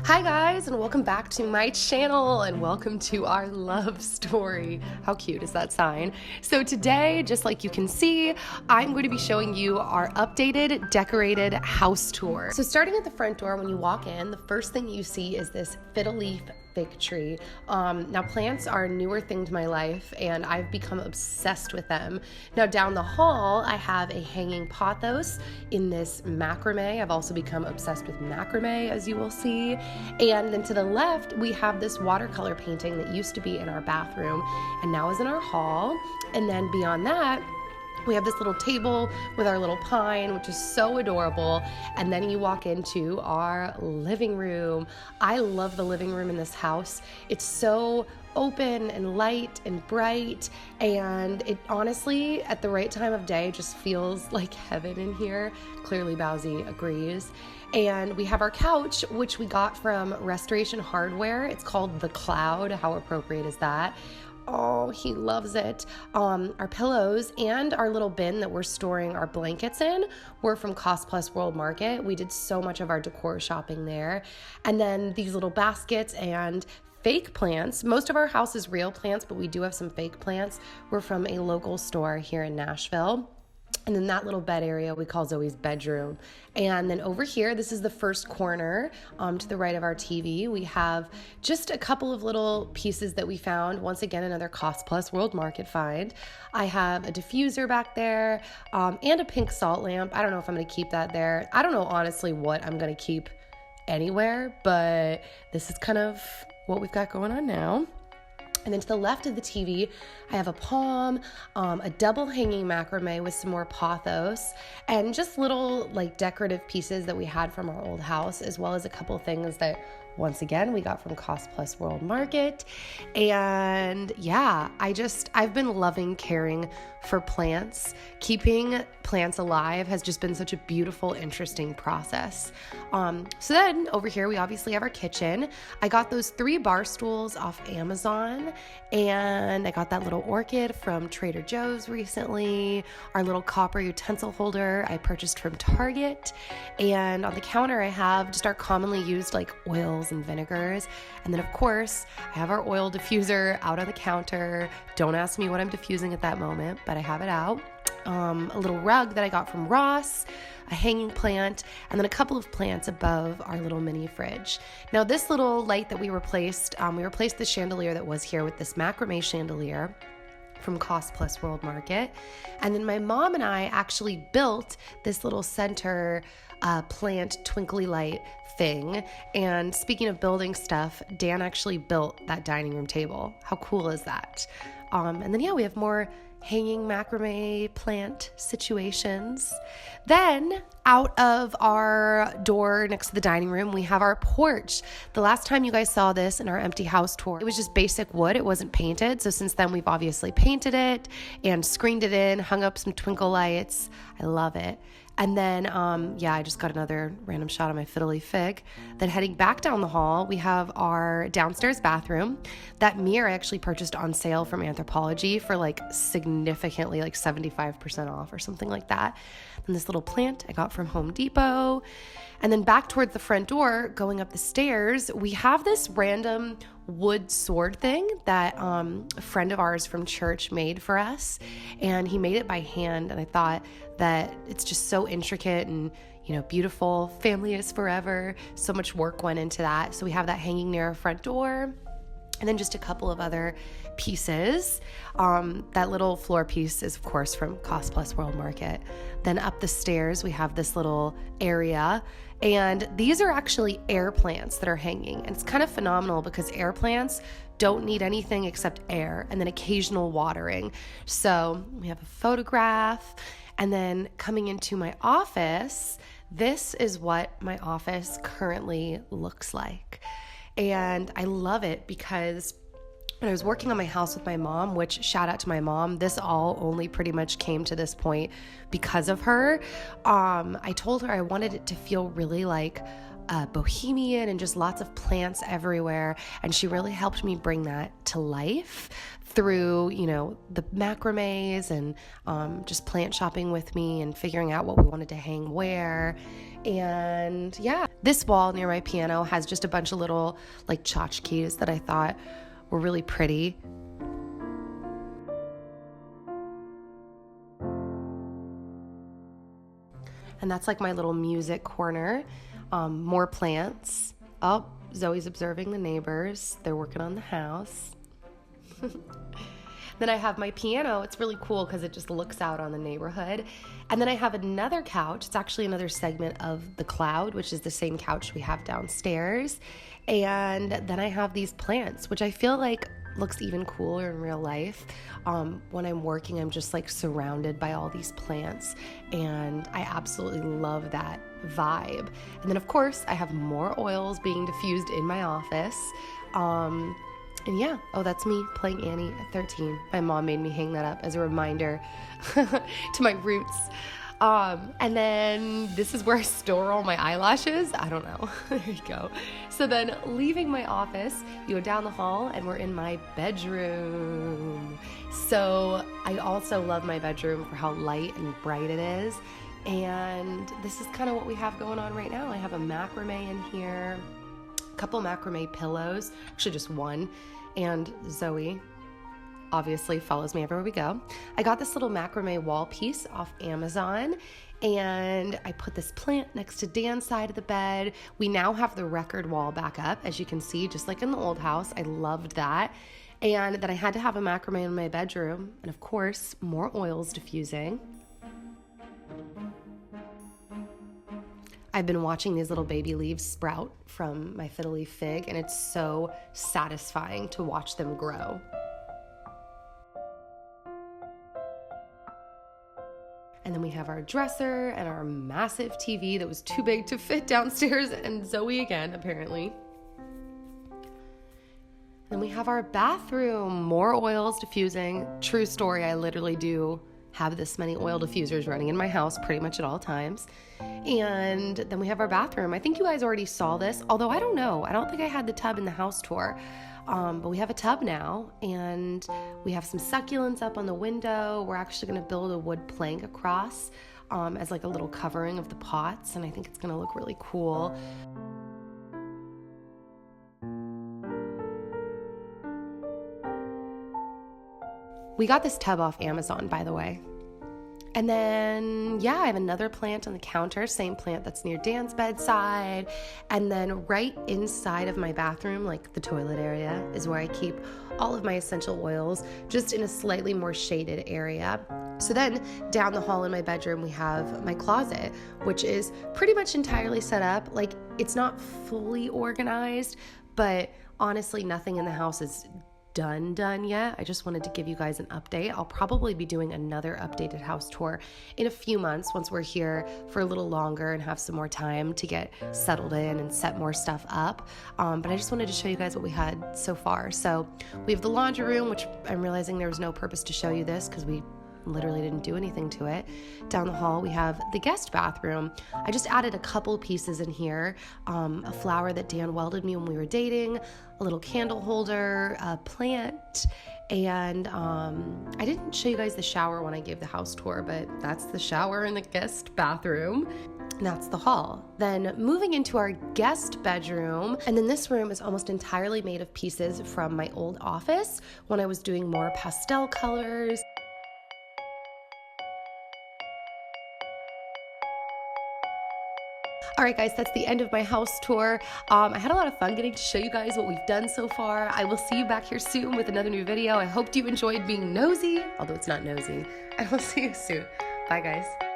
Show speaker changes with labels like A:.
A: Hi guys, and welcome back to my channel, and welcome to our love story. How cute is that sign? So today, just like you can see, I'm going to be showing you our updated, decorated house tour. So starting at the front door, when you walk in, the first thing you see is this fiddle leaf fig tree. Now plants are a newer thing to my life, and I've become obsessed with them. Now down the hall, I have a hanging pothos in this macrame. I've also become obsessed with macrame, as you will see. And then to the left, we have this watercolor painting that used to be in our bathroom and now is in our hall. And then beyond that, we have this little table with our little pine, which is so adorable. And then you walk into our living room. I love the living room in this house. It's so open and light and bright, and it honestly, at the right time of day, just feels like heaven in here. Clearly Bowsy agrees. And we have our couch, which we got from Restoration Hardware. It's called The Cloud. How appropriate is that? Oh, he loves it. Our pillows and our little bin that we're storing our blankets in were from Cost Plus World Market. We did so much of our decor shopping there. And then these little baskets and fake plants. Most of our house is real plants, but we do have some fake plants. We're from a local store here in Nashville. And then that little bed area we call Zoe's bedroom. And then over here, this is the first corner to the right of our TV. We have just a couple of little pieces that we found. Once again, another Cost Plus World Market find. I have a diffuser back there and a pink salt lamp. I don't know if I'm going to keep that there. I don't know honestly what I'm going to keep anywhere, but this is kind of what we've got going on now. And then to the left of the TV, I have a palm, a double hanging macrame with some more pothos, and just little like decorative pieces that we had from our old house, as well as a couple things that, once again, we got from Cost Plus World Market. And yeah, I've been loving caring for plants. Keeping plants alive has just been such a beautiful, interesting process. So then over here, we obviously have our kitchen. I got those 3 bar stools off Amazon, and I got that little orchid from Trader Joe's recently. Our little copper utensil holder I purchased from Target. And on the counter, I have just our commonly used like oils and vinegars. And then of course, I have our oil diffuser out on the counter. Don't ask me what I'm diffusing at that moment, but I have it out. A little rug that I got from Ross, a hanging plant, and then a couple of plants above our little mini fridge. Now this little light that we replaced the chandelier that was here with this macrame chandelier from Cost Plus World Market. And then my mom and I actually built this little center plant twinkly light thing. And speaking of building stuff, Dan actually built that dining room table. How cool is that? And then we have more hanging macrame plant situations. Then out of our door next to the dining room, we have our porch. The last time you guys saw this in our empty house tour, it was just basic wood. It wasn't painted. So since then, we've obviously painted it and screened it in, hung up some twinkle lights. I love it. And then, I just got another random shot of my fiddly fig. Then heading back down the hall, we have our downstairs bathroom. That mirror I actually purchased on sale from Anthropologie for like significantly, like 75% off or something like that. And this little plant I got from Home Depot. And then back towards the front door, going up the stairs, we have this random wood sword thing that a friend of ours from church made for us. And he made it by hand. And I thought that it's just so intricate and, beautiful. Family is forever. So much work went into that. So we have that hanging near our front door. And then just a couple of other pieces. That little floor piece is, of course, from Cost Plus World Market. Then up the stairs, we have this little area. And these are actually air plants that are hanging. And it's kind of phenomenal because air plants don't need anything except air and then occasional watering. So we have a photograph. And then coming into my office, this is what my office currently looks like. And I love it because when I was working on my house with my mom, which shout out to my mom, this all only pretty much came to this point because of her. I told her I wanted it to feel really like bohemian and just lots of plants everywhere. And she really helped me bring that to life through, the macrames and just plant shopping with me and figuring out what we wanted to hang where. And This wall near my piano has just a bunch of little like tchotchkes that I thought were really pretty. And that's like my little music corner. More plants. Oh, Zoe's observing the neighbors. They're working on the house. Then I have my piano. It's really cool because it just looks out on the neighborhood. And then I have another couch. It's actually another segment of the cloud, which is the same couch we have downstairs. And then I have these plants, which I feel like looks even cooler in real life. When I'm working, I'm just like surrounded by all these plants, and I absolutely love that vibe. And then of course I have more oils being diffused in my office. And yeah, oh, that's me playing Annie at 13. My mom made me hang that up as a reminder to my roots. And then this is where I store all my eyelashes. I don't know. There you go. So then leaving my office, you go down the hall and we're in my bedroom. So I also love my bedroom for how light and bright it is. And this is kind of what we have going on right now. I have a macrame in here, a couple macrame pillows, actually just one, and Zoe obviously follows me everywhere we go. I got this little macrame wall piece off Amazon, and I put this plant next to Dan's side of the bed. We now have the record wall back up, as you can see, just like in the old house. I loved that. And then I had to have a macrame in my bedroom, and of course, more oils diffusing. I've been watching these little baby leaves sprout from my fiddle leaf fig, and it's so satisfying to watch them grow. And then we have our dresser and our massive TV that was too big to fit downstairs, and Zoe again, apparently. Then we have our bathroom, more oils diffusing. True story, I literally do have this many oil diffusers running in my house pretty much at all times. And then we have our bathroom. I think you guys already saw this, although I don't know. I don't think I had the tub in the house tour. But we have a tub now, and we have some succulents up on the window. We're actually going to build a wood plank across as like a little covering of the pots, and I think it's going to look really cool. We got this tub off Amazon, by the way. And then, yeah, I have another plant on the counter, same plant that's near Dan's bedside. And then right inside of my bathroom, like the toilet area, is where I keep all of my essential oils, just in a slightly more shaded area. So then down the hall in my bedroom, we have my closet, which is pretty much entirely set up. Like, it's not fully organized, but honestly, nothing in the house is done yet. I just wanted to give you guys an update. I'll probably be doing another updated house tour in a few months once we're here for a little longer and have some more time to get settled in and set more stuff up. But I just wanted to show you guys what we had so far. So we have the laundry room, which I'm realizing there was no purpose to show you this because we literally didn't do anything to it. Down the hall, we have the guest bathroom. I just added a couple pieces in here. A flower that Dan welded me when we were dating, a little candle holder, a plant, and I didn't show you guys the shower when I gave the house tour, but that's the shower in the guest bathroom. And that's the hall. Then moving into our guest bedroom, and then this room is almost entirely made of pieces from my old office when I was doing more pastel colors. All right, guys, that's the end of my house tour. I had a lot of fun getting to show you guys what we've done so far. I will see you back here soon with another new video. I hope you enjoyed being nosy, although it's not nosy. I will see you soon. Bye, guys.